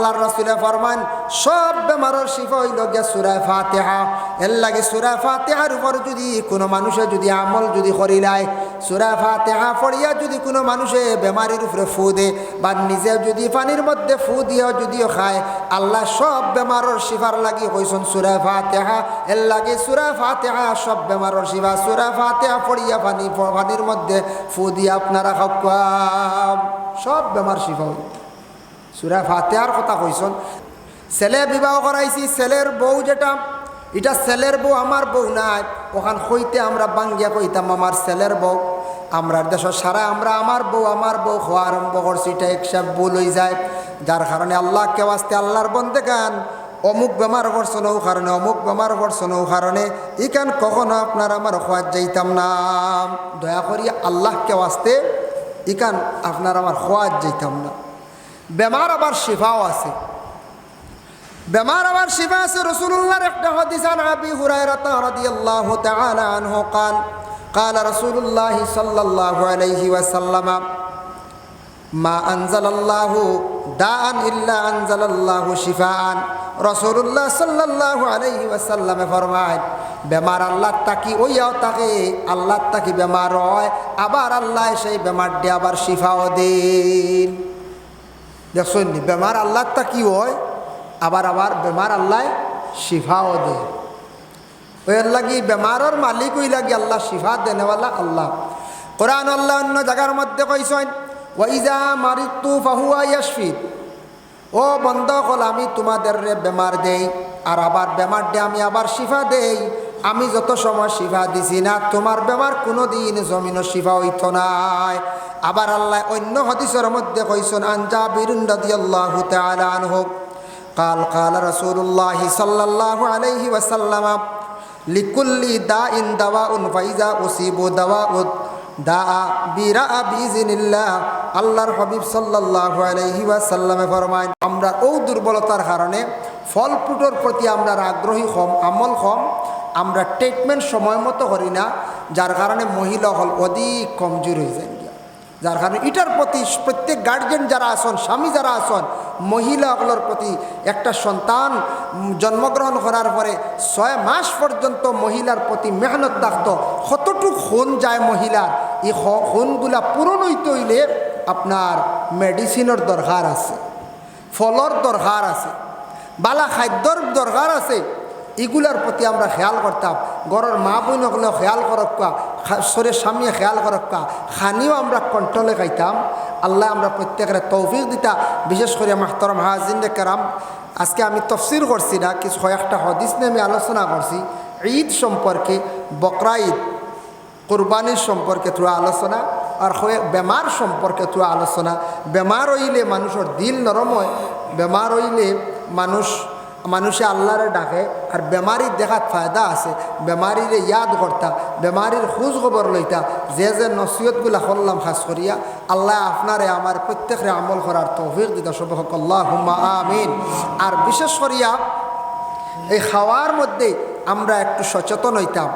আল্লাহর রাসূলে ফরমান সব বেমারের শিফা হইল গিয়া সূরা ফাতিহা। এর লাগে সূরা ফাতিহার উপর যদি কোনো মানুষে যদি আমল যদি করিলায়, সূরা ফাতিহা পড়িয়া যদি কোনো মানুষে বেমারির উপরে ফু দে বা নিজে যদি পানির মধ্যে ফু দিয়া যদিও খায়, আল্লাহ সব বেমারের শিফার লাগি কইছেন সূরা ফাতিহা। এর লাগে সূরা ফাতিহা সব বেমারের শিফা। সূরা ফাতিহা পড়িয়া পানির মধ্যে ফু দিয়া আপনারা খাওয়া সব বেমার শিফা হইল। সূরা ফাতিহার কথা কইছেন। ছেলে বিবাহ করাইছি, ছেলের বউ যেটা, এটা ছেলের বউ আমার বউ নাই, ওখান হইতে আমরা বাঙ্গিয়া কইতাম আমার ছেলের বউ। আমরা দেশ সারা আমরা আমার বউ হওয়া আরম্ভ করছি, এটা একসব ভুল হয়ে যায়। যার কারণে আল্লাহকে ওয়াস্তে আল্লাহর বন্দে গান অমুক বেমার করছো নৌ কারণে, অমুক বেমার করছো নৌ কারণে ইকান কখনো আপনার আমার খোয়াজ যাইতাম না। দয়া করি আল্লাহকে ওয়াস্তে ইকান আপনার আমার খোয়াজ যাইতাম না। বেমার আবার শিফাও আছে, বেমার আবার শিফা আছে। রাসূলুল্লাহর একটা হাদিস আন আবি হুরায়রা রাদিয়াল্লাহু তাআলা আনহু قال قال رسول الله صلى الله عليه وسلم ما أنزل الله داء إلا أنزل الله شفاء। রাসূলুল্লাহ সাল্লাল্লাহু আলাইহি ওয়াসাল্লাম ফরমায় বেমার আল্লাহ তাকি ওইয়াও তাকে, আল্লাহ তাকি বেমার হয়, আবার আল্লাহ সেই বেমারটি আবার শিফাও দেন। দেখছেন নি, বেমার আল্লাহ তাকি হয়, আবার বেমার আল্লাহ শিফাও দেন। ওর লাগি বেমারের মালিক ওই লাগি আল্লাহ, শিফা দেনেওয়ালা আল্লাহ। কোরআন আল্লাহ অন্য জায়গার মধ্যে কইছেন ওয়াইজা মারিতু ফাহুয়া ইয়াশফিন। ও বন্ধ হল আমি তোমাদের বেমার দেই, আর আবার বেমার দে আমি আবার শিফা দেই। আমি যত সময় শিফা দিছি না, তোমার বেমার কোনো দিন জমিনও শিফা হইত নাই। আবার আল্লাহ অন্য হাদিসের মধ্যে কইছেন আন জাবির রাদিয়াল্লাহু তাআলা আনহু قال قال رسول الله صلى الله عليه وسلم لكل داء دواء فإذا أصيب دواء داء براء بإذن الله। আল্লাহর হাবিব সাল্লাল্লাহু আলাইহি ওয়াসাল্লাম ফরমায় আমরা ও দুর্বলতার কারণে ফল ফ্রুটের প্রতি আমরা আগ্রহী কম, আমল কম, আমরা ট্রিটমেন্ট সময় মতো করি না, যার কারণে মহিলা হল অধিক কমজোর হয়ে যায়। যার কারণে এটার প্রতি প্রত্যেক গার্জেন যারা আসন, স্বামী যারা আসন, মহিলাগুলোর প্রতি একটা সন্তান জন্মগ্রহণ করার পরে 6 মাস পর্যন্ত মহিলার প্রতি মেহনত থাকতো। কতটুকু খুন যায় মহিলার, এই খুনগুলা পূরণ হইতে হইলে আপনার মেডিসিনের দরকার আছে, ফলর দরকার আছে, বালা খাদ্যর দরকার আছে। এগুলার প্রতি আমরা খেয়াল করতাম। ঘরের মা বোনগুলো খেয়াল করক্কা, শরীর সামনে খেয়াল করক্কা, খানিও আমরা কন্ট্রোলে খাইতাম। আল্লাহ আমরা প্রত্যেকের তৌফিক দিতা। বিশেষ করে মাহতারাম হাজিরিন কেরাম, আজকে আমি তফসির করছি না, কিছু কয়েকটা হাদিস নিয়ে আমি আলোচনা করছি। ঈদ সম্পর্কে, বকরা ঈদ, কুরবানির সম্পর্কে থ্রু আলোচনা, আর বেমার সম্পর্কে থ্রু আলোচনা। বেমার হইলে মানুষের দিল নরম হয়, বেমার হইলে মানুষে আল্লাহরে ডাকে। আর বেমারির দেখাত ফায়দা আছে, বেমারিরে ইয়াদ করতা, বেমারির খোঁজ খবর লইতা। যে নসিহতগুলা করলাম খাস করিয়া, আল্লাহ আপনারে আমার প্রত্যেকের আমল করার তৌফিক দিতা সব হক আল্লাহুম্মা আমিন। আর বিশেষ করিয়া এই খাওয়ার মধ্যে আমরা একটু সচেতন হইতাম।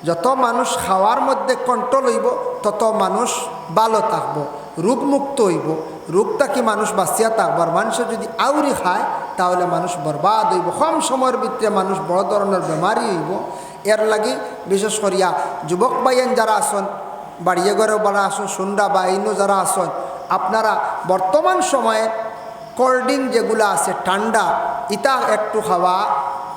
যত মানুষ খাওয়ার মধ্যে কন্ট্রোল হইব, তত মানুষ ভালো থাকবো, রোগমুক্ত হইব। রোগটা কি মানুষ বাঁচিয়া থাকবার, মানুষে যদি আউরি খায় তাহলে মানুষ বরবাদ হইব। কম সময়ের ভিতরে মানুষ বড় ধরনের বেমারি হইব। এর লাগি বিশেষ করিয়া যুবক ভাইয়েন যারা আসন, বাড়িয়ে ঘরেও যারা আসন, সুন্ডা বা ইনো যারা আসন, আপনারা বর্তমান সময়ে কোল্ড ড্রিঙ্ক যেগুলো আছে ঠান্ডা, ইটা একটু খাওয়া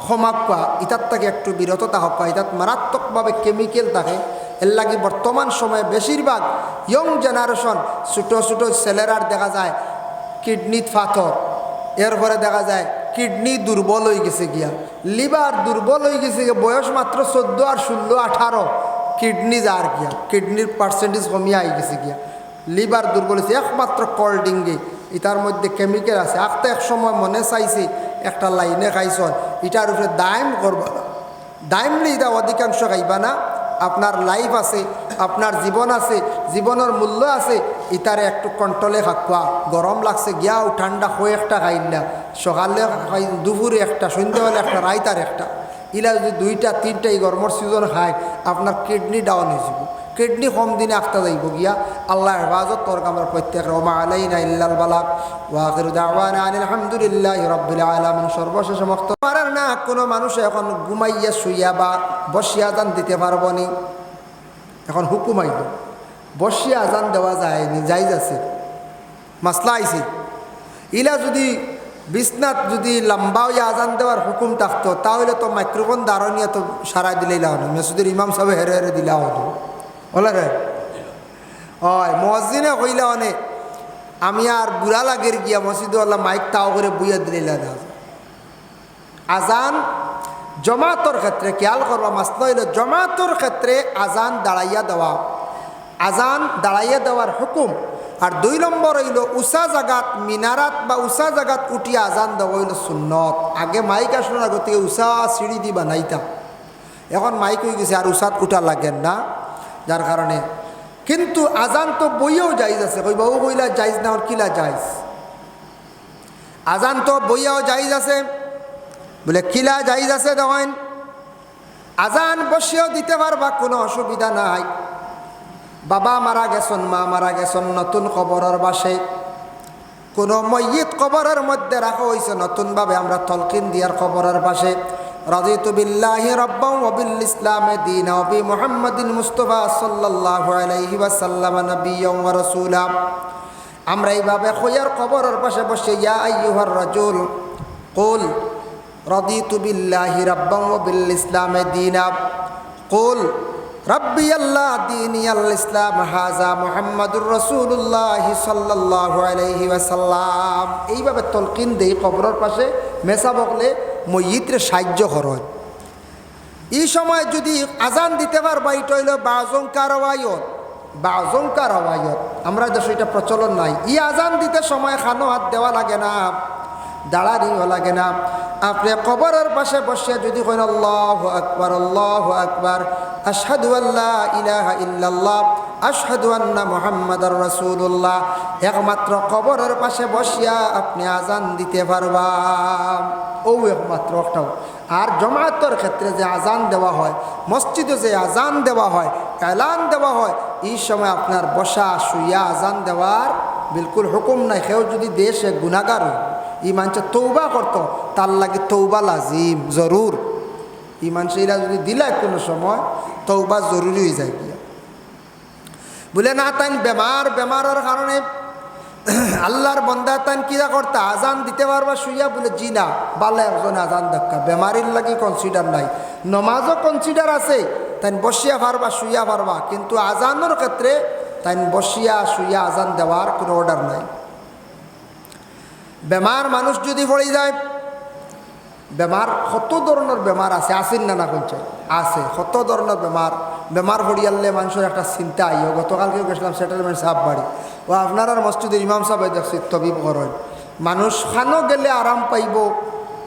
ক্ষমাক্কা, ইটার থেকে একটু বিরত থাকা। ইটাত মারাত্মকভাবে কেমিক্যাল থাকে। এর লাগি বর্তমান সময়ে বেশিরভাগ ইয়ং জেনারেশন ছোটো ছোটো ছেলেরার দেখা যায় কিডনিত পাথর, এরপরে দেখা যায় কিডনি দুর্বল হয়ে গেছে গিয়া, লিভার দুর্বল হয়ে গেছে গিয়া। বয়স মাত্র 14 আর 16, 18 কিডনি যার গিয়া, কিডনির পার্সেন্টেজ কমিয়ে আই গেছে গিয়া, লিভার দুর্বল হয়েছে একমাত্র কোল্ড ড্রিঙ্কে। এটার মধ্যে কেমিক্যাল আছে। আখতে এক সময় মনে চাইছে একটা লাইনে খাইছন, এটার উপরে দাইম করবা না, দাইমলি এটা অধিকাংশ খাইবা না। আপনার লাইফ আছে, আপনার জীবন আছে, জীবনের মূল্য আছে, ইতারে একটু কন্ট্রোলে খাকুয়া। গরম লাগছে গিয়াও ঠান্ডা হয়ে একটা খাইন না, সকালে খাই, দুপুরে একটা, সন্ধ্যাবেলা একটা, রাইতার একটা। ইলা যদি 2টা 3টা এই গরমের সিজন খায়, আপনার কিডনি ডাউন হয়ে যাব। কিডনি কম দিনে আখতা যাইব গিয়া আল্লাহ হেফাজত তোর আমরা প্রত্যেক ওমা আলাইনা ইল্লাল বালাগ ওয়া আখিরু দাওয়ানা আনিল হামদুলিল্লাহি রাব্বিল আলামিন। সর্বশেষ মুক্ত পারার না কোনো মানুষ এখন ঘুমাইয়া শুইয়া বা বসিয়া আজান দিতে পারবো নি? এখন হুকুম আইল বসিয়া আজান দেওয়া যায়নি, জায়েজ আছে। মাসলা আইছে ইলা যদি বিছনাত যদি লম্বা হইয়া আজান দেওয়ার হুকুম থাকতো তাহলে তো মাইক্রোফোন দাঁড়ানিয়া তো সারাই দিলেই লাও না, মসজিদের ইমাম সাহেব হেরে হেরে দিলা হতো বলে রে। হয় মসজিদে কইলা অনেক আমি আর বুড়া লাগের গিয়া মসজিদে আল্লাহ মাইক তাও করে বুইয়া দিলেই না। আজান জমাতর ক্ষেত্রে খেয়াল করবা, মাসলা হইল জমাতর ক্ষেত্রে আজান দাঁড়াইয়া দেওয়া, আজান দাঁড়াইয়া দেওয়ার হুকুম। আর 2 নম্বর হইল উষা জাগাত মিনারাত বা উষা জাগাত উঠিয়া আজান দেওয়া হইল সুন্নত। আগে মাইক আসলো আগে থেকে উষা সিঁড়ি দি বানাইতাম, এখন মাইক হয়ে গেছে আর উষাত উঠা লাগেন না, যার কারণে। কিন্তু আজান তো বইয়াও জায়েজ আছে, কই বাবু কইলা জায়েজ না, ওর কিলা জায়েজ? আজান তো বইয়াও জায়েজ আছে, বলে কিলা জায়েজ আছে দেখেন। আজান বসেও দিতে পারবা, কোনো অসুবিধা নাই। বাবা মারা গেছেন, মা মারা গেছেন, নতুন কবরের বাসে কোনো ময়্যিত কবরের মধ্যে রাখা হয়েছে নতুনভাবে আমরা তলকিন দিয়ার কবরের পাশে। রাদিতু বিল্লাহি রাব্বান ওয়া বিল ইসলামি দীনা ওয়া বি মুহাম্মাদিন মুস্তাফা সাল্লাল্লাহু আলাইহি ওয়াসাল্লাম নাবিয়্যান ওয়া রাসূলা। আমরা এইভাবে খোয়ার কবরের পাশে বসে ইয়া আইয়ুহার রাজুল কুল রাদিতু বিল্লাহি রাব্বান ওয়া বিল ইসলামি দীনা কুল রাব্বি আল্লাহ দীনি আল ইসলাম হাজা মুহাম্মাদুর রাসূলুল্লাহ সাল্লাল্লাহু আলাইহি ওয়াসাল্লাম। এইভাবে তলকিন দেই কবরের পাশে মেসা বকলে ময়িত্রে সাহায্য করয়। এই সময় যদি আজান দিতে পারবা, এটা হইল বাজংকার আওয়ায়ত, বাজংকার আওয়ায়ত। আমরা দেশে এটা প্রচলন নাই। ই আজান দিতে সময় খানো হাত দেওয়া লাগে না, দাঁড়ানিও লাগে না। আপনি কবরের পাশে বসে যদি কইন আল্লাহু আকবার আল্লাহু আকবার আশহাদু আল্লা ইলাহা ইল্লাল্লাহ আশহাদু আন্না মুহাম্মাদার রাসূলুল্লাহ, একমাত্র কবরের পাশে বসিয়া আপনি আজান দিতে পারবা। ও একমাত্র একটাও। আর জমায়েতের ক্ষেত্রে যে আজান দেওয়া হয়, মসজিদে যে আজান দেওয়া হয়, এলান দেওয়া হয়, এই সময় আপনার বসা শুইয়া আজান দেওয়ার বিলকুল হুকুম নাই। কেউ যদি দেশে গুনাহগার ই মানুষে তৌবা করতো, তার লাগে তৌবা লাজিম জরুর। ই মানুষেরা যদি দিলায় কোনো সময় তৌবা জরুরি হয়ে যায় গিয়া। বলে না তাই বেমারের কারণে আল্লাহর বন্দা তাই কিরা করতে আজান দিতে পারবা শুইয়া? বলে জি না, বালা একজন আজান দেখা বেমারির লাগে কনসিডার নাই। নমাজও কনসিডার আছে, তাই বসিয়া পারবা শুইয়া পারবা, কিন্তু আজানের ক্ষেত্রে তাই বসিয়া শুইয়া আজান দেওয়ার কোনো অর্ডার নাই। বেমার মানুষ যদি পড়ে যায়, বেমার কত ধরনের বেমার আছে, আসেন না না কোনছে আছে কত ধরনের বেমার পড়িয়ালে মানুষের একটা চিন্তা আইও। গতকালকেও গেছিলাম সেটেলমেন্ট সাহেব বাড়ি, ও আপনার মসজিদের ইমাম সাহেব দেখছি তবিব করেন। মানুষ খানো গেলে আরাম পাইব,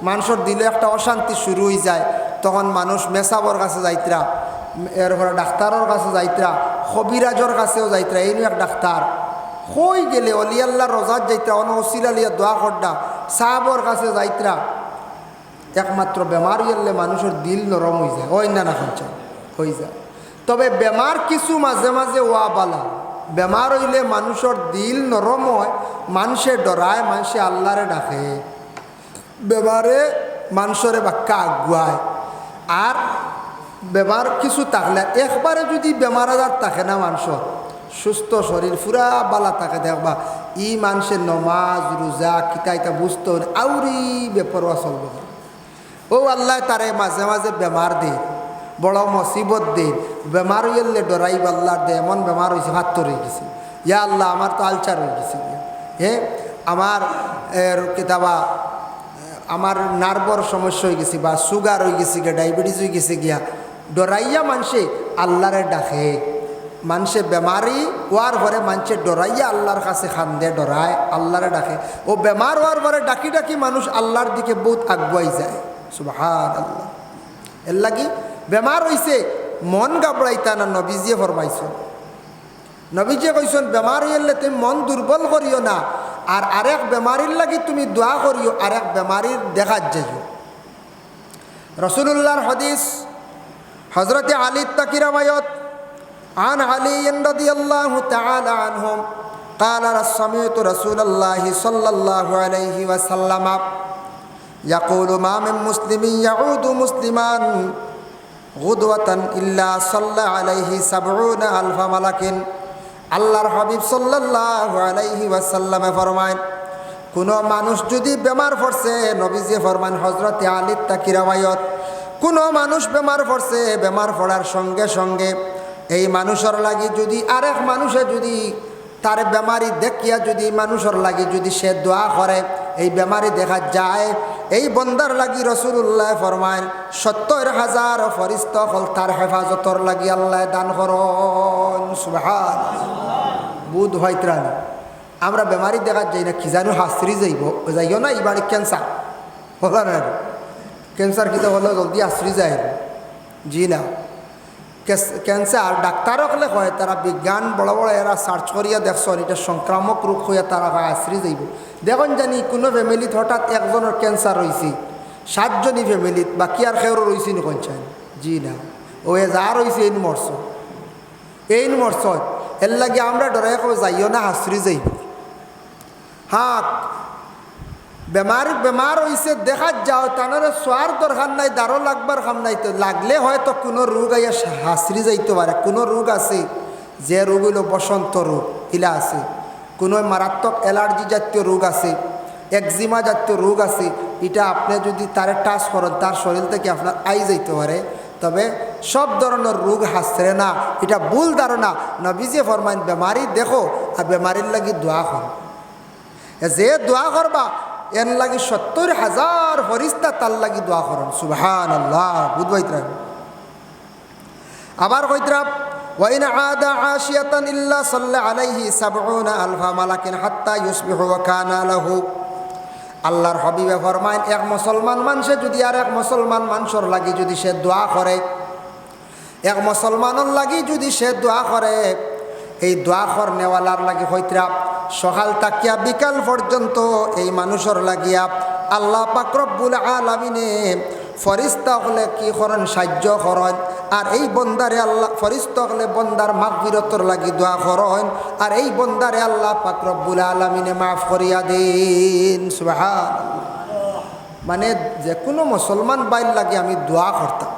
মানুষের দিলে একটা অশান্তি শুরু হয়ে যায়, তখন মানুষ মেসাবর কাছে যাইতরা, এরপরে ডাক্তারের কাছে যাইতরা, কবিরাজর কাছেও যাইতরা। এই নিয়ে এক ডাক্তার হই গেলে অলিয়াল্লাহ রোজাত যাইতরা, অনসিল আলিয়া দোয়া করডা, সাহাবর কাছে যাইতরা। একমাত্র বেমার হইলে মানুষের দিল নরম হয়ে যায়, ওই না না হয়ে যায়। তবে বেমার কিছু মাঝে মাঝে ওয়া বালা, বেমার হইলে মানুষের দিল নরম হয়, মানুষে ডরায়, মানুষে আল্লাহরে ডাকে, বেমারে মানুষরে বাক্কা আগুয়ায়। আর বেমার কিছু থাকলে একবারে যদি বেমার আজার থাকে না, মানুষের সুস্থ শরীর পুরা বালা থাকে, দেখবা ই মানুষের নমাজ রোজা কিতা বুঝতে আউরি বেপরোয়া চলবে। ও আল্লাহ তারে মাঝে মাঝে বেমার দে, বড় মুসিবত দে, বেমার হইলে ডরাইব আল্লাহ দে। এমন বেমার হয়েছে হাত্তর হয়ে গেছে, ইয়া আল্লাহ আমার তো আলচার হয়ে গেছে গিয়া, আমার কিতাবা আমার নার্ভর সমস্যা হয়ে গেছে, বা সুগার হয়ে গেছে গিয়া, ডায়াবেটিস হয়ে গেছে গিয়া। ডরাইয়া মানুষে আল্লাহরে ডাকে, মানুষে বেমারি হওয়ার পরে মানুষে ডরাইয়া আল্লাহর কাছে খান্দে, ডরায় আল্লাহরে ডাকে। ও বেমার হওয়ার পরে ডাকি ডাকি মানুষ আল্লাহর দিকে বহুত আগুয়াই যায়। সুবহানাল্লাহ। এর লাগি বেমার হইছে মন গাবড়াইতা না, নবীজিয়ে ফরমাইছেন, নবীজিয়ে কইছেন বেমার হইলে তুমি মন দুর্বল করিও না, আর আরেক বেমারির লাগি তুমি দোয়া করিও, আরেক বেমারির দেখাত যাইও। রাসূলুল্লাহর হাদিস হযরতে আলী তাকিরামায়ত عن علي رضي الله تعالى عنهم قال سمعت رسول الله صلى الله عليه وسلم يقول ما من مسلم يعود مسلما غدوة إلا صلى عليه 70,000 ملك আল্লাহর হাবিব সাল্লাল্লাহু আলাইহি ওয়াসাল্লামে ফরমায় কোনো মানুষ যদি বেমার পড়ছে, নবীজি ফরমান হযরতে আলী তাকি রওয়ায়াত, কোনো মানুষ বেমার পড়ছে, বেমার পড়ার সঙ্গে সঙ্গে এই মানুষের লাগি যদি আরেক মানুষে যদি তার বেমারি দেখিয়া যদি মানুষের লাগি যদি সে দোয়া করে, এই বেমারি দেখা যায়, এই বন্দার লাগি রাসূলুল্লাহ ফরমায় 70,000 ফেরেশতা হল তার হেফাজতর লাগি আল্লাহ দান করন। সুবহানাল্লাহ। বুধ হয়ত্রান আমরা বেমারি দেখা যাই না, কি জানো হাসরি যাইও না, এবার ক্যান্সার হল না, ক্যান্সার কিতা হলো জলদি হাসরি যায়, জি না, ক্যান্সার ডাক্তার হলে হয় তারা বিজ্ঞান বড় বড় এরা সার্চ করিয়া দেখছ এটা সংক্রামক রোগ হইয়া তারা আশ্রি যাইব। দেখুন জানি কোনো ফ্যামিলিত হঠাৎ একজনের ক্যান্সার হয়েছে, 7 জনই ফ্যামিলিত, বাকি আর খেয়েরও রয়েছে নি কনচান, জি না, ও যা রয়েছে এই মরছ এর লাগে আমরা ডরে যাইও না, হাসরি যাইব। হ্যাঁ, বেমার হয়েছে দেখা যাও, তানারে শোয়ার দরকার নাই, দারো লাগবার খাম নাই, তো লাগলে হয়তো কোনো রোগ আইয়া হাসরি যাইতে পারে। কোনো রোগ আছে যে রোগ হইল বসন্ত রোগ, ইলা আছে, কোনো মারাত্মক অ্যালার্জি জাতীয় রোগ আছে, একজিমা জাতীয় রোগ আছে, এটা আপনি যদি তারে টাচ করেন তার শরীর থেকে আপনার আই যাইতে পারে। তবে সব ধরনের রোগ হাসরে না, এটা ভুল ধারণা। নবীজি ফরমাইন বেমারি দেখো আর বেমারির লাগি দোয়া কর, যে দোয়া করবা এর লাগি 70,000 ফেরেশতা তার লাগি দোয়া করেন। সুবহানাল্লাহ। বুঝবাইতরা আবার কইতরা ওয়াইন আদা আশিয়াতান ইল্লা সাল্লা আলাইহি 70,000 মালাকিন হাত্তা ইউসবিহু ওয়া কানা লাহু। আল্লাহর হাবিবে ফরমায় এক মুসলমান মানুষে যদি আর এক মুসলমান মানুষের লাগি যদি সে দোয়া করে, এক মুসলমানের লাগি যদি সে দোয়া করে, এই দোয়া কর নেওয়ালার লাগি হইতরা সকাল তাকিয়া বিকাল পর্যন্ত এই মানুষের লাগিয়া আল্লাহ পাক রব্বুল আলামিনে ফেরেশতা হলে কি করেন, সাহায্য করেন। আর এই বন্দারে আল্লাহ ফেরেশতা হলে বন্দার মাগফিরাতর লাগি দোয়া করেন, আর এই বন্দারে আল্লাহ পাক রব্বুল আলামিনে মাফ করিয়া দেন। সুবহানাল্লাহ। মানে যে কোনো মুসলমান বাইর লাগে আমি দোয়া করতাম,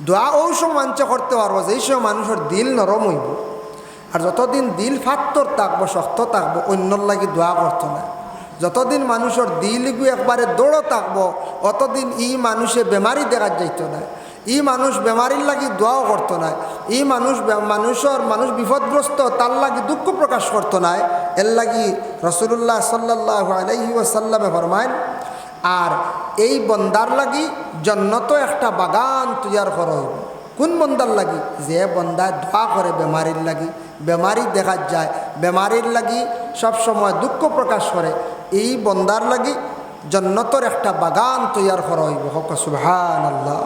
দোয়া ওই সব মানুষ করতে পারবো যেই সব মানুষের দিল নরম হইব। আর যতদিন দিল ফাত্তর থাকবো, শক্ত থাকবো, অন্যর লাগি দোয়া করতো না। যতদিন মানুষের দিলগু একবারে দৌড়ো থাকবো, অতদিন ই মানুষে বেমারি দেখা যাইতো না, ই মানুষ বেমারির লাগি দোয়াও করতো না, ই মানুষ বিপদগ্রস্ত তার লাগি দুঃখ প্রকাশ করতো না। এর লাগি রাসূলুল্লাহ সাল্লাল্লাহু আলাইহি ওয়াসাল্লামে ফরমায় আর এই বন্দার লাগি জান্নাত একটা বাগান তৈয়ার করা হইব। কোন বন্দার লাগি? যে বন্দা দোয়া করে বেমারির লাগি, বেমারি দেখা যায়, বেমারির লাগি সবসময় দুঃখ প্রকাশ করে, এই বন্দার লাগি জান্নাতের একটা বাগান তৈয়ার করা হইব। হক সুবহানাল্লাহ।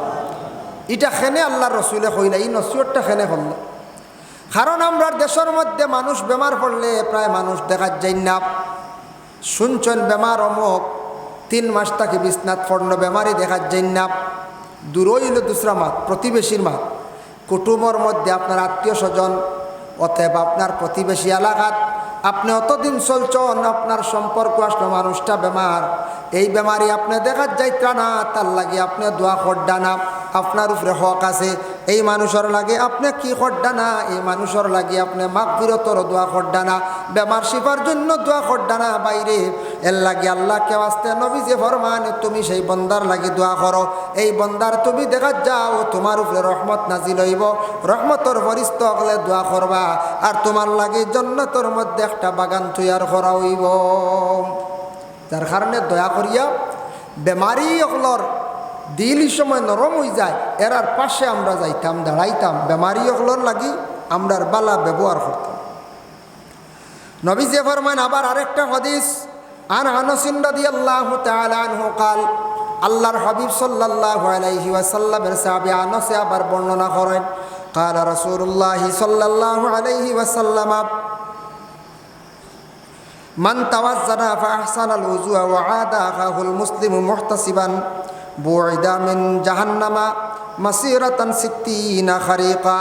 এটা খেনে আল্লাহর রসুলে কইলা, এই নসিহতটা খেনে করল। কারণ আমরা দেশের মধ্যে মানুষ বেমার পড়লে প্রায় মানুষ দেখা যায় না, শুনছেন বেমার অমুক 3 মাস তাকে বিছনাত পড়ল, বেমারি দেখা যায় না। দূর হইল দুসরা মাত, প্রতিবেশীর মাত, কুটুমের মধ্যে আপনার আত্মীয় স্বজন, অতএব আপনার প্রতিবেশী এলাকাত আপনি অতদিন চলছেন, আপনার সম্পর্ক আসলো মানুষটা বেমার, এই বেমারি আপনি দেখা যাইতা না, তার লাগে আপনি দোয়া করডা না, আপনার উপরে হক আছে। এই মানুষের লাগে আপনি কি করডা না, এই মানুষের লাগে আপনি মাগফিরাতর দোয়া করডা না, বেমার শিফার জন্য দোয়া করডা না বাইরে। এর লাগে আল্লাহকে ওয়াস্তে নবী যে ফরমান তুমি সেই বন্দার লাগে দোয়া করো, এই বন্দার তুমি দেখা যাও তোমার উপরে রহমত নাজিল হইব, রহমতর ফেরেশতা হলে দোয়া করবা, আর তোমার লাগে জান্নাতের মধ্যে একটা বাগান তৈয়ার করা হইব। যার কারণে দয়া করিয়া বেমারি অকলর দিল সময় নরম হয়ে যায়, এরার পাশে আমরা যাইতাম, দাঁড়াইতাম, বেমারি অকলর লাগি আমরার বালা ব্যবহার করতাম। নবী যে ফরমান আবার আরেকটা হাদিস আন আনাস রাদিয়াল্লাহু তাআলা আনহু قال আল্লাহর হাবিব সাল্লাল্লাহু আলাইহি ওয়াসাল্লামের সাহাবী আনাস আবার বর্ণনা করেন قال রাসূলুল্লাহ সাল্লাল্লাহু আলাইহি ওয়াসাল্লাম মান তাওয়াজ্জানা ফাহসানাল ওযুআ ওয়া আদা আখাহুল মুসলিমু মুহতাসিবান বুইদা মিন জাহান্নামা মাসিরাতান 60 খারিকা।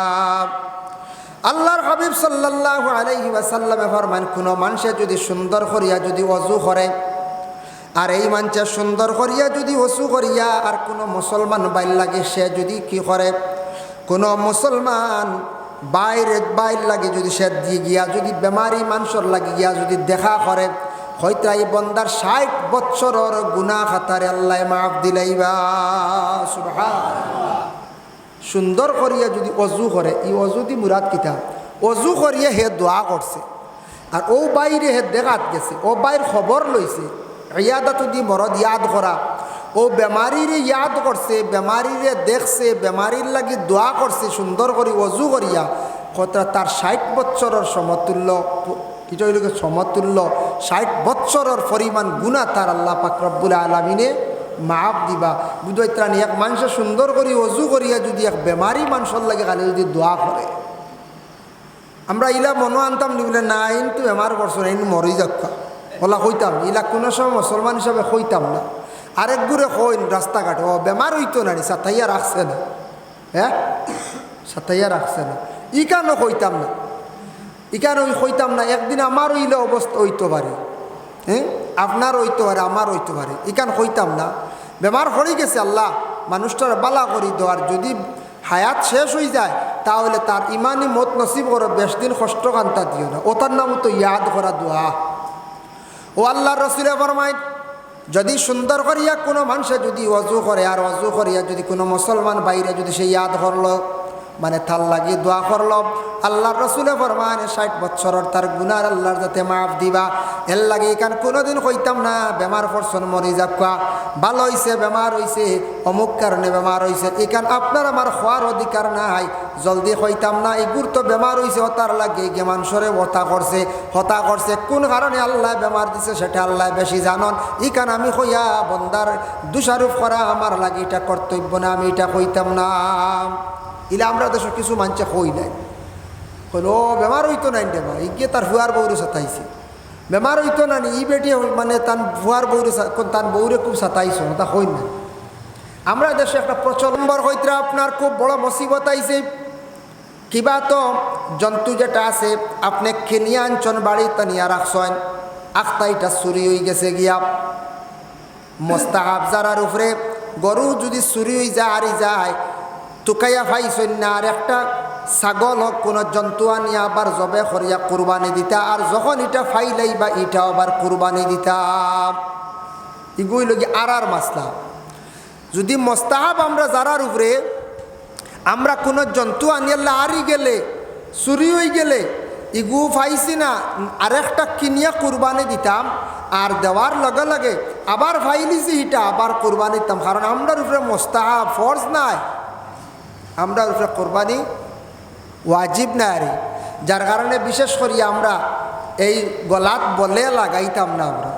আল্লাহর হাবিব সাল্লাল্লাহু আলাইহি ওয়াসাল্লামে ফরমান কোনো মানুষে যদি সুন্দর করিয়া যদি ওযু করে, আর এই মানুষে সুন্দর করিয়া যদি ওযু করিয়া আর কোনো মুসলমান বাইর লাগে সে যদি কি করে, কোনো মুসলমান বাইর লাগে যদি সে দিয়ে গিয়া যদি বেমারি মানুষের লাগে গিয়া যদি দেখা করে, হয়তো এই বন্দার 60 বৎসরের গুনাহ খাতারে আল্লাহ মাফ দিলাইবা। সুবহানাল্লাহ। সুন্দর করিয়া যদি অজু করে, এই অজু দি মুরাদ কিতা, অজু করিয়া হে দোয়া করছে, আর ও বাইরে হে দেখাত গেছে, ও বাইর খবর লইছে, ইয়াদাত দি মরদ ইয়াদ করা, ও বেমারিরে ইয়াদ করছে, বেমারিরে দেখছে, বেমারির লাগি দোয়া করছে সুন্দর করে অজু করিয়া, কত তার 60 বৎসরের সমতুল্য, এটা হইল সমতুল্য 60 বৎসরের পরিমাণ গুনাহ তার আল্লাহ পাক রব্বুল আলামিনে মাফ দিবা। বুঝাইত্রানি এক মানুষে সুন্দর করে অজু করিয়া যদি এক বেমারি মানুষের লাগে খালি যদি দোয়া করে, আমরা ইলা মনো আনতাম নি বলে না কিন্তু বেমার করছো না, ইন মরি যাক্কা ওলা কইতাম, ইলা কোনো সময় মুসলমান হিসাবে কইতাম না। আরেক গুড়ে কইন রাস্তাঘাটে ও বেমার হইতো না, সাতাইয়া রাখছে না, হ্যাঁ সাতাইয়া রাখছে না, ই কেন কইতাম না, ই কেন কইতাম না। একদিন আমার হইলে অবস্থা হইতে পারে, হ্যাঁ আপনার হইতে পারে, আমার হইতে পারে, ইকান কইতাম না। বেমার হয়ে গেছে, আল্লাহ মানুষটার বালা করি দেওয়ার, যদি হায়াত শেষ হয়ে যায় তাহলে তার ইমানি মত নসিব করো, বেশ দিন কষ্ট কান্তা দিও না, ওটার নাম তো ইয়াদ করা দোয়া। ও আল্লাহর রাসূলে ফরমায় যদি সুন্দর করিয়া কোনো মানুষে যদি ওযু করে, আর ওযু করিয়া যদি কোনো মুসলমান বাইরে যদি সে ইয়াদ করলো, মানে তার লাগি দোয়া করল, আল্লাহর রাসূলে ফরমান 60 বৎসরের তার গুনাহ আল্লাহর যাতে মাফ দিবা। এর লাগে এখান কোনোদিন কইতাম না বেমার পড়ছন মরি যাক্কা, ভালো হইছে বেমার হইছে অমুক কারণে বেমার হইছে, এখান আপনার আমার খোয়ার অধিকার নাই, জলদি কইতাম না এগুর তো বেমার হইছে হতার লাগে গে মানুষরে হতা করছে কোন কারণে আল্লাহ বেমার দিছে সেটা আল্লাহ বেশি জানন। এখান আমি কইয়া বন্দার দোষারোপ করা আমার লাগে এটা কর্তব্য না, আমি এটা কইতাম না। ইলা আমরা দেশের কিছু মানুষে কই নাই, কইল ও বেমার হইতো নাই দেবা, ইগে তার ভুয়ার বউরে সাতাইছে, বেমার হইতো না ই বেটি মানে তার ভুয়ার বউরে তার বউরে খুব সাতাইছো তা কই না। আমরা দেশে একটা প্রচলম্বর হইতে আপনার খুব বড় মুসিবত আইছে, কিবা তো জন্তু যেটা আছে আপনি কিনিয়া আনছন বাড়ি তানিয়া রাখছেন, আখতাইটা চুরি হয়ে গেছে গিয়া, মোস্তাহাব যারার উপরে গরু যদি চুরি হয়ে যায় আর যায় টুকাইয়া ফাইছেন না, আর একটা ছাগল হোক কোনো জন্তু আনিয়া আবার জবে করিয়া কুরবানি দিতা, আর যখন এটা ফাইলাই বা এটা আবার কুরবানি দিতাম, এগুই লগে আর মাসলা। যদি মোস্তাহাব আমরা যারার উপরে আমরা কোনো জন্তু আনিয়াল্লা আরি গেলে চুরি হয়ে গেলে ইগু ফাইছি না, আরেকটা কিনিয়া কুরবানি দিতাম, আর দেওয়ার লগে লগে আবার ফাইলিছি এটা আবার কুরবানি দিতাম, কারণ আমরার উপরে মোস্তাহাব ফরজ নাই, আমরা উপরে কোরবানি ওয়াজিব না আরে, যার কারণে বিশেষ করিয়া আমরা এই গলাত বলে লাগাইতাম না আমরা।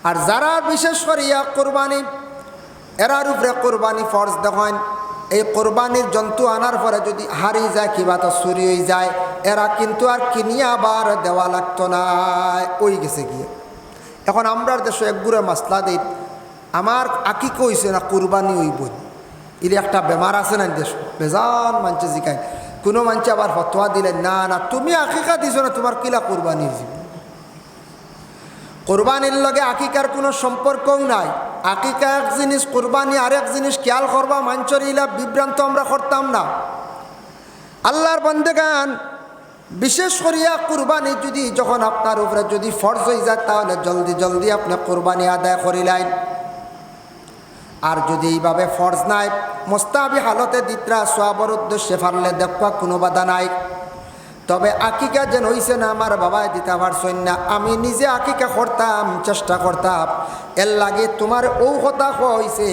আর যারা বিশেষ করিয়া কোরবানি এরার উপরে কোরবানি ফরজ দেখেন, এই কোরবানির জন্তু আনার পরে যদি হারিয়ে যায় কিবা তো চুরি হয়ে যায়, এরা কিন্তু আর কিনিয়া আবার দেওয়া লাগতো না, ওই গেছে গিয়ে। এখন আমরার দেশে একগুড়ে মাসলা দিই, আমার আকিকে হইছে না কোরবানি হইব, ইলে একটা বেমার আছে না দেশ, বেজান মানছে জিকায়, কোনো মানছে আবার ফতোয়া দিলেন না না তুমি আকিকা দিছো না, তোমার কিলা কোরবানি হয়েছে। কোরবানির লগে আকিকার কোনো সম্পর্কও নাই, আকিকা এক জিনিস, কোরবানি আরেক জিনিস, খেয়াল করবা মাঞ্চর ইলা বিভ্রান্ত আমরা করতাম না। আল্লাহর বান্দেগান বিশেষ করিয়া কোরবানি যদি যখন আপনার উপরে যদি ফরজ হয়ে যায় তাহলে জলদি জলদি আপনি কোরবানি আদায় করিলেন, আর যদি এইভাবে ফরজ নাই মোস্তাহাবি হালতে দিতরা সোয়াবর উদ্দেশ্যে ফারলে দেখবা কোনো বাধা নাই। তবে আকিকা যেন হইছে না আমার বাবায় দিতে পারছেন না, আমি নিজে আকিকা করতাম, চেষ্টা করতাম, এর লাগে তোমার ও কথা হয়েছে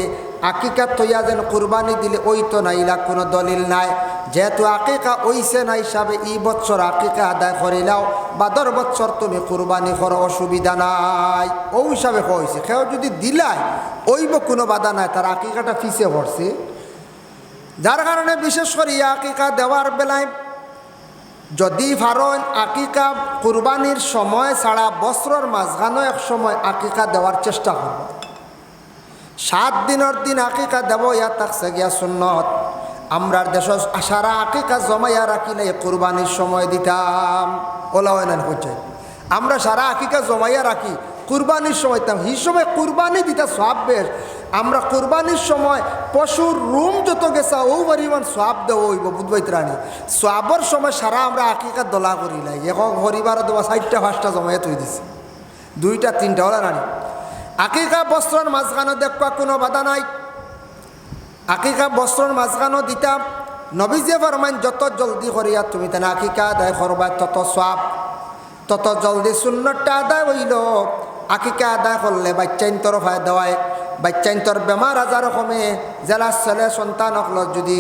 আকিকা তৈয়া যেন কোরবানি দিলে ওই তো নাইলা কোনো দলিল নাই, যেহেতু আকিকা ওইছে না হিসাবে এই বছর আকিকা আদায় করিলাও, বা 10 বছর তুমি কোরবানি করো অসুবিধা নাই, ও হিসাবে হয়েছে। কেউ যদি দিলাই ওইব কোনো বাধা নাই, তার আকিকাটা ফিসে পড়ছে, যার কারণে বিশেষ করে আকিকা দেওয়ার বেলায় যদি ফারন আকিকা কুরবানির সময় ছাড়া বছরের মাঝখানো এক সময় আকিকা দেওয়ার চেষ্টা করব। 7 দিনের দিন আকিকা দেব ইয়া থাকছে গিয়া সুন্নত, আমরার দেশ সারা আকিকা জমাইয়া রাখিলে কোরবানির সময় দিতাম। ওলা হয় না হচ্ছে আমরা সারা আকিকা জমাইয়া রাখি কুরবানির সময় দিতাম। এই সময় কুরবানি দিতা সব বেশ। আমরা কুরবানির সময় পশুর রুম যত গেছা ও পরিমাণ সব দেওয়া হইব বুধবাইত রানী। সবর সময় সারা আমরা আকিকা দলা করি লাই এখন হরিবার দেওয়া 4টা 5টা জমাইয়া তৈ দিছি 2টা 3টা ওলা রানী। আকিকা বস্ত্রর মাঝখানো দেখবা কোনো বাধা নাই। আকিকা বস্ত্রর মাঝখানো দিতাম। নবীজে ফরমান যত জলদি করিয়া তুমি তেন আকিকা আদায় করবা তত সব, তত জলদি সুন্নতটা আদায় হইল। আকিকা আদায় করলে বাচ্চাইন তরফায় দেওয়ায় বাচ্চাইন তোর বেমার আজার কমে। জেলা ছেলে সন্তান হল যদি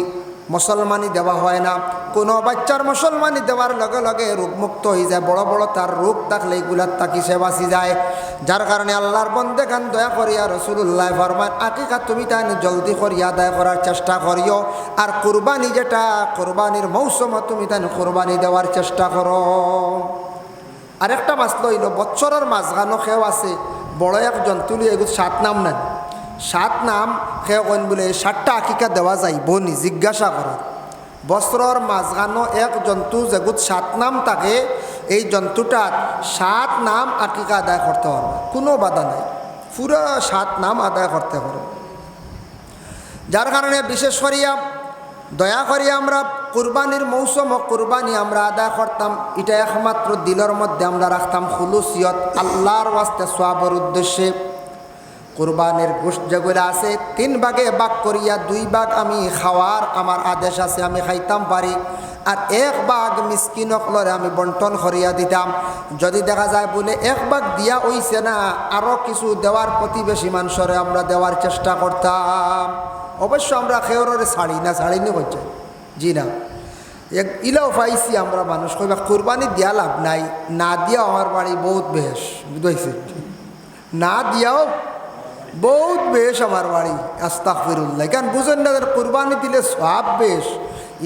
মুসলমানি দেওয়া হয় না, কোনো বাচ্চার মুসলমানি দেওয়ার লগে লগে রোগমুক্ত হয়ে যায়। বড় বড় তার রোগ থাকলে এগুলার তাকি সে বাঁচি যায়। যার কারণে আল্লাহর বন্দে গান দয়া করিয়া রসুল্লাহ ফরমান আকিকা তুমি তাই জলদি করিয়া আদায় করার চেষ্টা করিও। আর কুরবানি যেটা কুরবানির মৌসুম তুমি তাই কুরবানি দেওয়ার চেষ্টা করো। আরেকটা মাসল হইল বৎসরের মাঝখানো খেও আছে বড় এক জন্তু এগুলো 7 নাম নেন। 7 নাম খেয়ে কইন বলে 7টা আকিকা দেওয়া যায় বনি জিজ্ঞাসা করার। বছরের মাঝখানো এক জন্তু যেগুলো 7 নাম থাকে এই জন্তুটার 7 নাম আকিকা আদায় করতে পারবে, কোনো বাধা নাই। পুরো 7 নাম আদায় করতে পারবে। যার কারণে বিশেষ করিয়া দয়া করিয়া আমরা কুরবানির মৌসুম কুরবানি আমরা আদায় করতাম। এটা একমাত্র দিলের মধ্যে আমরা রাখতাম খুলুসিয়ত আল্লাহর ওয়াস্তে সওয়াবের উদ্দেশ্যে। কুরবানির গোশত যেগুলো আছে 3 ভাগে ভাগ করিয়া 2 ভাগ আমি খাওয়ার আমার আদেশ আছে, আমি খাইতাম পারি। আর 1 ভাগ মিসকিন হকলরে আমি বন্টন করিয়া দিতাম। যদি দেখা যায় বলে 1 ভাগ দিয়া হইছে না আরও কিছু দেওয়ার প্রতিবেশী মানুষরে আমরা দেওয়ার চেষ্টা করতাম। অবশ্য আমরা খেয়রে ছাড়িনি করছে জি না। ইলাও পাইছি আমরা মানুষ কইবা কুরবানি দিয়া লাভ নাই, না দিয়া আমার বাড়ি বহুত বেশ বুঝাইছে, না দিয়াও বহুত বেশ আমার বাড়ি। আস্তাগফিরুল্লাহ কেন বুঝেন না কুরবানি দিলে সব বেশ।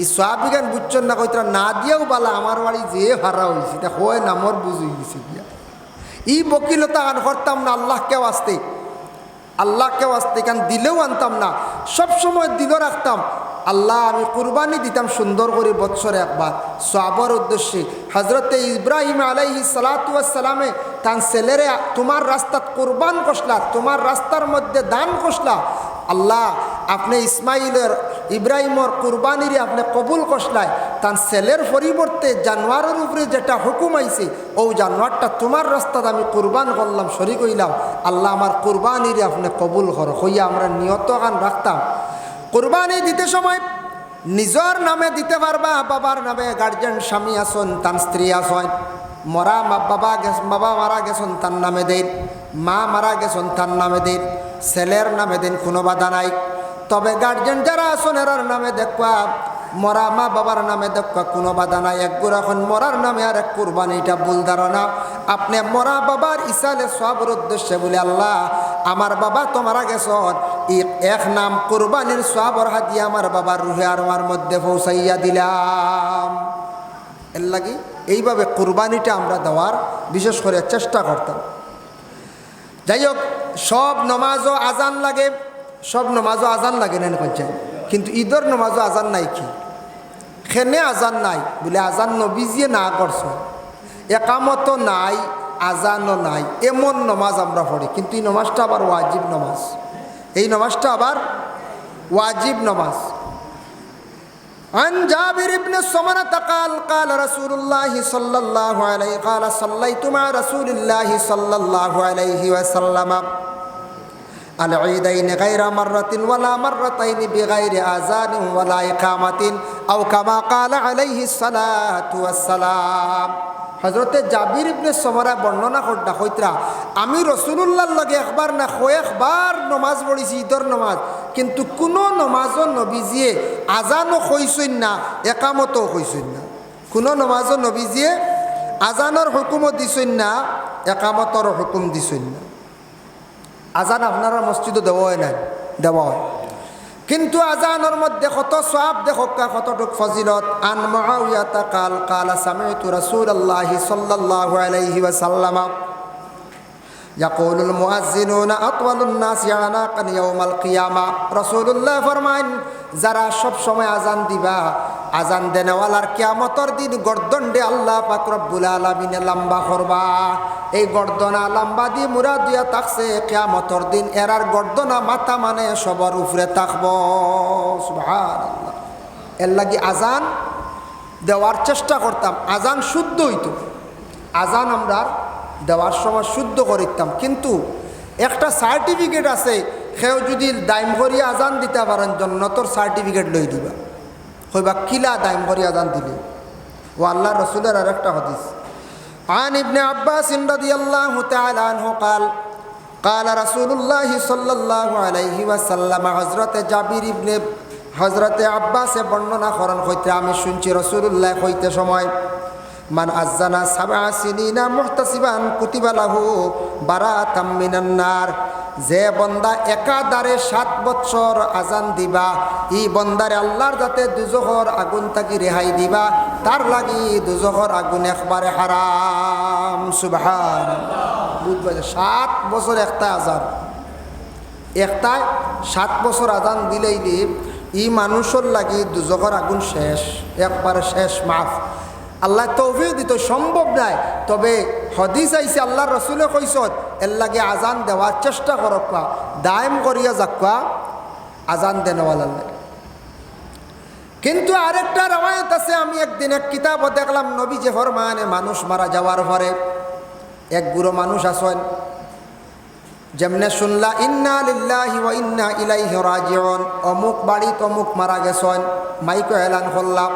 এই সব কেন বুঝছেন না কইতরা না দিয়াও বালা আমার বাড়ি যে হারা হয়েছে এটা হয় না মোর বুঝে গেছে গিয়া। ই বকিলতা আন করতাম না আল্লাহকে আসতে, আল্লাহকে আসতে কেন দিলেও আনতাম না, সবসময় দিল রাখতাম। আল্লাহ আমি কুরবানি দিতাম সুন্দর করে বৎসরে একবার সওয়াবের উদ্দেশ্যে। হজরতে ইব্রাহিম আলাইহিস সালাতু ওয়াস সালামে তার ছেলেরে তোমার রাস্তাত কুরবান করলা, তোমার রাস্তার মধ্যে দান করলা। আল্লাহ আপনি ইসমাইলের ইব্রাহিমর কুরবানিরে আপনি কবুল করলাই। তার ছেলের পরিবর্তে জানোয়ারের উপরে যেটা হুকুম আইছে ও জানোয়ারটা তোমার রাস্তাত আমি কুরবান করলাম, শরীক হইলাম। আল্লাহ আমার কুরবানিরে আপনি কবুল করো হইয়া আমরা নিয়ত গান রাখতাম। কুরবানি দিতে সময় নিজের নামে দিতে পারবা, বাবার নামে গার্জেন স্বামী আসন তার স্ত্রী আসন, মরা বাবা মারা গেছেন তার নামে দেন, মা মারা গেছেন তার নামে দেন, ছেলের নামে দেন, কোনো বাধা নাই। তবে গার্জেন যারা আসন এরার নামে দেখবা, মরা মা বাবার নামে দেখবা, কোনো বাধা নাই। একগুর এখন মরার নামে আর এক কুরবানি, এটা ভুল ধারণা। আপনি মরা বাবার ইসালে সবের উদ্দেশ্যে বলে আল্লাহ আমার বাবা তো মারা গেছেন, এক নাম কুরবানির সওয়াবের হাদিয়া আমার বাবার রুহে আর আমার মধ্যে পৌঁছাইয়া দিলাম। এর লাগি এইভাবে কুরবানিটা আমরা দেওয়ার বিশেষ করে চেষ্টা করতাম। যাই হোক সব নমাজও আজান লাগে, সব নমাজও আজান লাগে না করছেন, কিন্তু ঈদের নমাজও আজান নাই। কি খেনে আজান নাই বলে আজান নবীজিয়ে না করছে, একামতও নাই আজানও নাই, এমন নমাজ আমরা পড়ি। কিন্তু এই নমাজটা আবার ওয়াজিব নমাজ, এই নমাজটা আবার ওয়াজিব নমাজ। عن جابر بن سمرة قال قال رسول الله صلى الله عليه قال صليت مع رسول الله صلى الله عليه وسلم العيدين غير مرة ولا مرتين بغير آذان ولا إقامة أو كما قال عليه الصلاة والسلام। হজরতে জাবির ইবনে সমরা বর্ণনা করটা হইতরা আমি রসুলুল্লাহর লগে একবার না কয়েকবার নমাজ পড়েছি ঈদের নমাজ, কিন্তু কোনো নমাজও নবীজিয়ে আজানও কইছেন না একামতও কইছেন না। কোনো নমাজও নবীজিয়ে আজানের হুকুমও দিছেন না একামতর হুকুম দিছেন না। আজান আপনারা মসজিদও দেওয়া হয় না, দেওয়া হয়, কিন্তু আজানের মধ্যে কত সওয়াব দেখোকা, কতটুক ফজিলত। আন মুআওয়ায়াতা কাল কালা সামি'তু রাসূলুল্লাহি সাল্লাল্লাহু আলাইহি ওয়াসাল্লাম ইয়াকুলুল মুআজ্জিনুনা আতওয়ালুন নাসি আনাকান ইয়াউমাল কিয়ামা। রাসূলুল্লাহ ফরমান, যারা সব সময় আজান দিবা, আজান দেনেওয়ালার কিয়ামতের দিন গর্দনডে আল্লাহ পাক রব্বুল আলামিনে লম্বা করবা। এই গর্দনা লম্বা দিয়ে মুরাদ দিয়া থাকছে কিয়ামতের দিন এরার গর্দনা মাথা মানে সবার উপরে থাকব। সুবহানাল্লাহ। এর লাগি আজান দেওয়ার চেষ্টা করতাম, আজান শুদ্ধ হইতো। আজান আমরা দেওয়ার সময় শুদ্ধ করিতাম, কিন্তু একটা সার্টিফিকেট আছে, সেও যদি দাইম করি আজান দিতে পারেন জন্নতর সার্টিফিকেট লই দিবা। হইবা কিলা দাইম করি আজান দিলে। ও আল্লাহ রসুলের আর একটা হাদিস, আন ইবনে আব্বাস রাদিয়াল্লাহু তাআলা আনহু قال قال رسول الله صلى الله عليه وسلم। হযরতে জাবির ইবনে হযরতে আব্বাসে বর্ণনা করেন, হইতে আমি শুনছি রাসূলুল্লাহ কইতে সময়, মান আযানা সাবআ সিনিনা মুহতাসিবান কুতিবা লাহু বারাতাম মিনান নার। যে বন্দা একাধারে 7 বছর আজান দিবা, এই বন্দারে আল্লাহর যাতে দুজখর আগুন থাকি রেহাই দিবা, তার লাগি দুজখর আগুন একবারে হারাম। সুবহানাল্লাহ। বুঝবা, 7 বছর একটা আজান, একটায় 7 বছর আজান দিলেই ই মানুষের লাগি দুজখর আগুন শেষ, একবারে শেষ, মাফ। আল্লাহ তৌফিক দিত, সম্ভব নাই, তবে হদিস আইছে আল্লাহর রসুলে কইসত এর লাগে আজান দেওয়ার চেষ্টা করবা, দায়েম করিয়া যাক্কা আজান দেনওয়ালার লাগে। কিন্তু আরেকটা রওয়ায়াত আছে, আমি একদিন এক কিতাবও দেখলাম, নবী যে ফরমানে মানুষ মারা যাওয়ার পরে এক বুড়ো মানুষ আসেন, যেমনে শুনলা ইন্না লিল্লাহি ওয়া ইন্না ইলাইহি রাজিউন, অমুক বাড়িত অমুক মারা গেছেন, মাইকে এলান করলাম,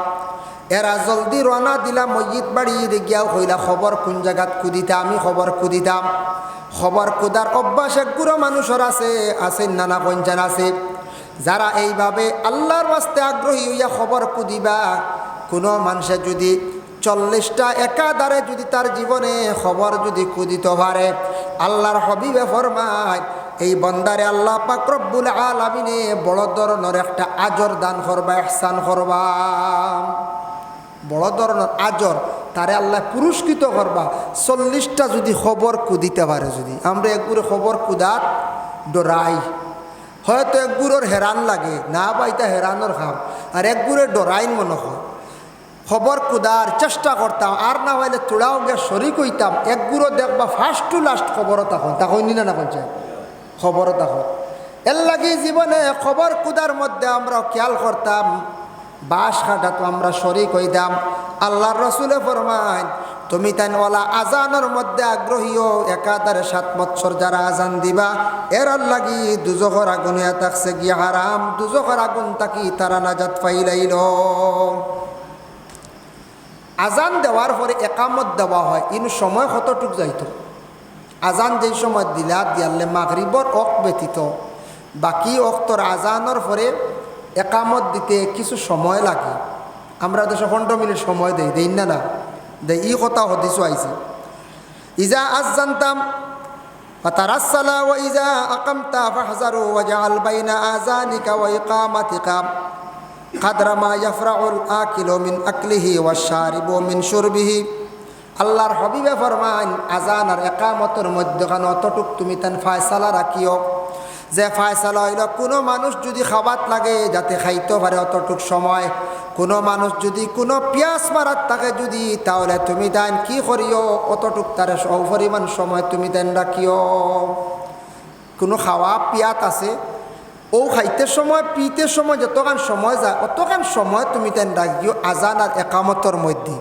এরা জলদি রওনা দিলাম মসজিদ বাড়ি গিয়াও কইলা খবর কোন জায়গাত কুদিতা, আমি খবর কুদিতাম। খবর কুদার অভ্যাস এক গুরো মানুষের আছে নানা পঞ্চান আছে, যারা এইভাবে আল্লাহর বাস্তে আগ্রহী হইয়া খবর কুদিবা। কোনো মানুষে যদি 40টা একাধারে যদি তার জীবনে খবর যদি কুদিতে পারে, আল্লাহর হাবিবে ফরমায় এই বন্দারে আল্লাহ পাক রব্বুল আলামিনে বড় ধরনের একটা আজর দান করবা, ইহসান করবা, বড় ধরনের আজর তারে আল্লাহ পুরস্কৃত করবা। 40টা যদি খবর কুদিতে পারে, যদি আমরা একগুড়ে খবর কুদার ডরাই, হয়তো একগুড়োর হেরান লাগে না, বাইতা হেরানোর খাম, আর একগুড়ে ডরাইন মনে হয়, খবর কুদার চেষ্টা করতাম, আর না হইলে তোড়াও গে শরিক হইতাম, একগুড়ো দেখবা ফার্স্ট টু লাস্ট খবরও তখন নিলে না পঞ্চায়েত খবরও তখন। এর লাগি জীবনে খবর কুদার মধ্যে আমরা খেয়াল করতাম, বাস কাটা তো আমরা শরিক হইতাম। আল্লাহর রসুলে ফরমান, তুমি তাইনওয়ালা আজানের মধ্যে আগ্রহীও, একাধারে 7 বছর যারা আজান দিবা, এর লাগি দুজখর আগুন হইয়া থাকছে গিয়া হারাম, দুজখর আগুন তাকি তারা নাজাত পাইলাইল। আজান দেওয়ার পরে একামত দেওয়া হয়, কিন্তু সময় কতটুক যাইত? আজান যেই সময় দিলা দিয়ালে মাগরিবর অক ব্যতীত বাকি অক্তর আজানোর পরে একামত দিতে কিছু সময় লাগে। আমরা 15 মিনিট সময় দেই না না দেই, ই কথা হদিসও আইছে, ইজা আযানতাম ফাতারাসসালা ওয়া ইজা আকামতা ফাহজারু ওয়াজআল বাইনা আযানিকা ওয়া ইকামাতিকা কাদরা মা ইয়াফরাউল আকিলু মিন আকলিহি ওয়াশ-শারিবু মিন শুরবিহি। আল্লাহর হাবিবে ফরমান, আজান আর একামতের মধ্যখানে অতটুক তুমি তান ফায়সালা রাখিও, যে ফায়সালা হইল কোনো মানুষ যদি খাবাত লাগে যাতে খাইতে পারে অতটুক সময়, কোনো মানুষ যদি কোনো পিয়াস মারাত থাকে যদি, তাহলে তুমি তান কি করিও অতটুক তার পরিমাণ সময় তুমি তান রাখিও। কোনো খাওয়া পিয়াত আছে, ও খাইতে সময় পিতে সময় যতক্ষণ সময় যায় অতক্ষণ সময় তুমি তান রাখিও আজান আর একামতের মধ্যে।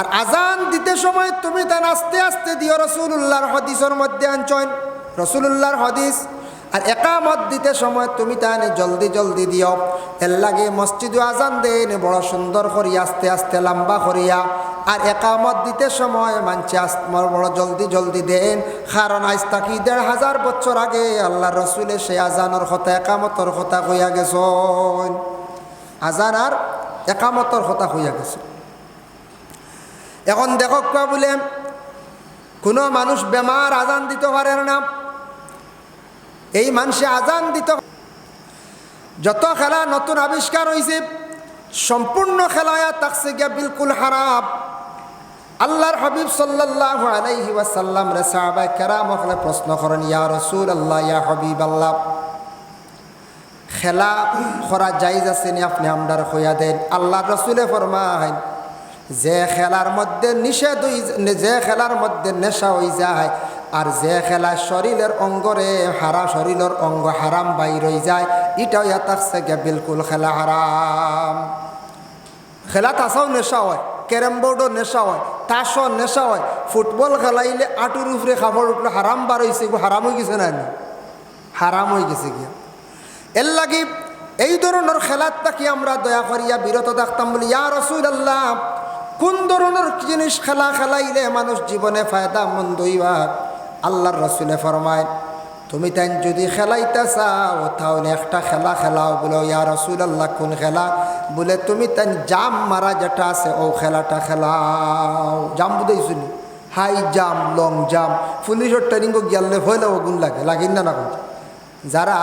আর আজান দিতে সময় তুমি তান আস্তে আস্তে দিও, রাসূলুল্লাহর হাদিসের মধ্যে আনছেন, রাসূলুল্লাহর হাদিস। আর একামত দিতে সময় তুমি তানে জলদি জলদি দিও। এর লাগে মসজিদে আজান দেন বড় সুন্দর করিয়া আস্তে আস্তে লম্বা করিয়া, আর একামত দিতে সময় মানছে বড় জলদি জলদি দেন, কারণ আজ তাকি 1500 বছর আগে আল্লাহ রসুলে সে আজানের কথা একামতর কথা কইয়া গেছেন, আজান আর একামতর কথা কইয়া গেছে। এখন দেখো বলে কোনো মানুষ বেমার আজান দিতে পারে না, এই মানুষে আজান দিত। যত খেলা নতুন আবিষ্কার হয়েছে সম্পূর্ণ খেলায় থাকছে গিয়া বিলকুল হারাম। আল্লাহর হাবিব সাল্লাল্লাহু আলাইহি ওয়াসাল্লাম রে সাহাবায়ে কেরাম হলে প্রশ্ন করেন, ইয়া রাসূলুল্লাহ, ইয়া হাবিবাল্লাহ, খেলা করা জায়েজ আছে নি? আপনি আমরার কইয়া দেন। আল্লাহর রাসূলে ফরমায়, যে খেলার মধ্যে নিষেধ যে খেলার মধ্যে নেশা হয়ে যায় আর যে খেলা শরীরের অঙ্গরে শরীরের অঙ্গ হারাম বাইর হয়ে যায়, এটাও ইয়াতাকছে গে বিলকুল খেলা হারাম। খেলা তাছাও নেশা হয়, ক্যারেম বোর্ডও নেশা হয়, তাসও নেশা হয়, ফুটবল খেলাইলে আটুর উপরে খাবার উঠলে হারাম বার হয়েছে, হারাম হয়ে গেছে না? হারাম হয়ে গেছে গিয়া। এর লাগি এই ধরনের খেলাটা কি আমরা দয়া করিয়া বিরত থাকতাম বলি, ইয়া রাসূলুল্লাহ, কোন ধরনের জিনিস খেলা খেলাইলে মানুষ জীবনে ফায়দা মন্দ হইবা? আল্লাহর রাসূলে ফরমায়, তুমি তাই যদি খেলাইতে চাও তাহলে একটা খেলা খেলাও। বলো, ইয়া রাসূলুল্লাহ, কোন খেলা? বলে, তুমি তাই জাম মারা যেটা আছে ও খেলাটা খেলাও। জাম বুঝাইছো নি? হাই জাম, লং জাম। পুলিশের ট্রেনিংও গেলে হইলেও গুণ লাগে না? যারা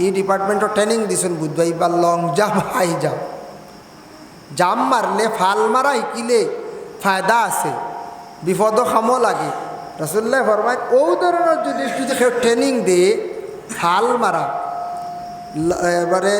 এই ডিপার্টমেন্টও ট্রেনিং দিয়েছেন বুঝবাই বা লং জাম, হাই জাম। জাম মারলে ফাল মারা শিকিলে ফায়দা আছে, বিপদ খামো লাগে। রাসূলুল্লাহ ফরমায়, ও ধরনের যদি কেউ ট্রেনিং দিয়ে ফাল মারা এবারে